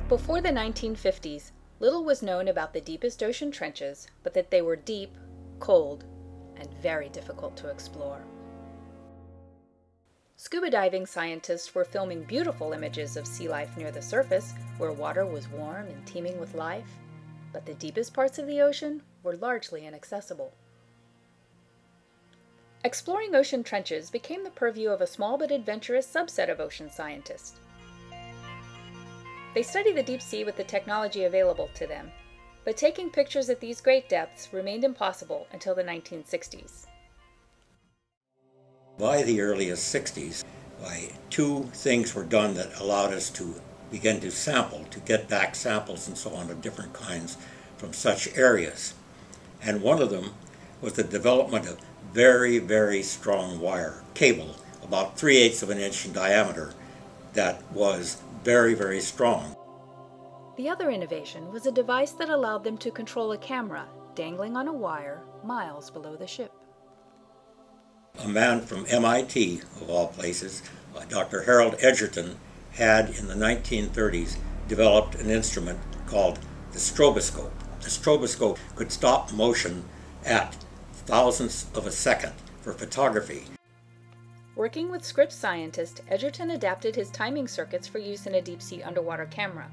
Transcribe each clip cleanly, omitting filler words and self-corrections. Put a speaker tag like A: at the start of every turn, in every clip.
A: Before the 1950s, little was known about the deepest ocean trenches, but that they were deep, cold, and very difficult to explore. Scuba diving scientists were filming beautiful images of sea life near the surface, where water was warm and teeming with life, but the deepest parts of the ocean were largely inaccessible. Exploring ocean trenches became the purview of a small but adventurous subset of ocean scientists. They study the deep sea with the technology available to them, but taking pictures at these great depths remained impossible until the 1960s.
B: By the earliest 60s, two things were done that allowed us to begin to sample, to get back samples and so on of different kinds from such areas. And one of them was the development of very, very strong wire cable, about 3/8 of an inch in diameter, that was very, very strong.
A: The other innovation was a device that allowed them to control a camera dangling on a wire miles below the ship.
B: A man from MIT, of all places, Dr. Harold Edgerton, had in the 1930s developed an instrument called the stroboscope. The stroboscope could stop motion at thousandths of a second for photography.
A: Working with Scripps scientists, Edgerton adapted his timing circuits for use in a deep-sea underwater camera.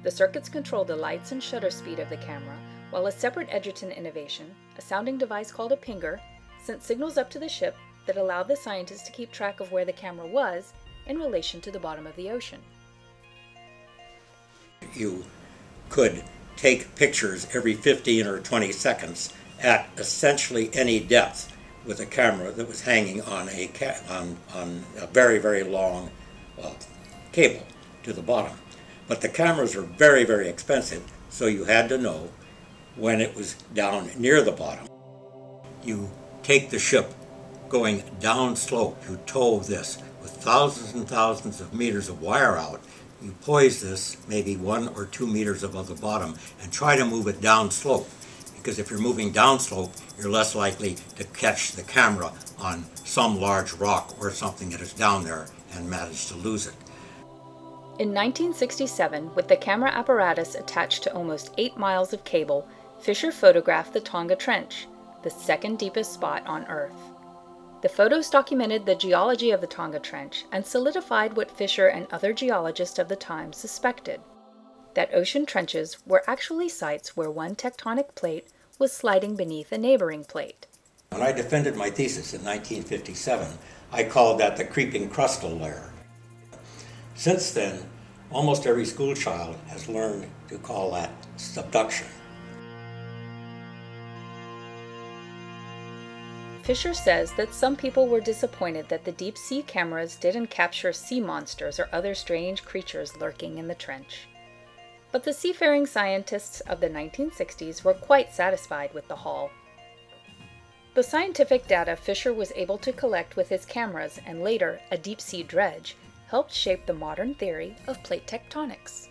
A: The circuits controlled the lights and shutter speed of the camera, while a separate Edgerton innovation, a sounding device called a pinger, sent signals up to the ship that allowed the scientists to keep track of where the camera was in relation to the bottom of the ocean.
B: You could take pictures every 15 or 20 seconds at essentially any depth with a camera that was hanging on a very, very long cable to the bottom. But the cameras were very, very expensive, so you had to know when it was down near the bottom. You take the ship going downslope, you tow this with thousands and thousands of meters of wire out. You poise this maybe 1 or 2 meters above the bottom and try to move it downslope, because if you're moving downslope, you're less likely to catch the camera on some large rock or something that is down there and manage to lose it.
A: In 1967, with the camera apparatus attached to almost 8 miles of cable, Fisher photographed the Tonga Trench, the second deepest spot on Earth. The photos documented the geology of the Tonga Trench and solidified what Fisher and other geologists of the time suspected, that ocean trenches were actually sites where one tectonic plate was sliding beneath a neighboring plate.
B: When I defended my thesis in 1957, I called that the creeping crustal layer. Since then, almost every school child has learned to call that subduction.
A: Fisher says that some people were disappointed that the deep-sea cameras didn't capture sea monsters or other strange creatures lurking in the trench. But the seafaring scientists of the 1960s were quite satisfied with the haul. The scientific data Fisher was able to collect with his cameras and later a deep-sea dredge helped shape the modern theory of plate tectonics.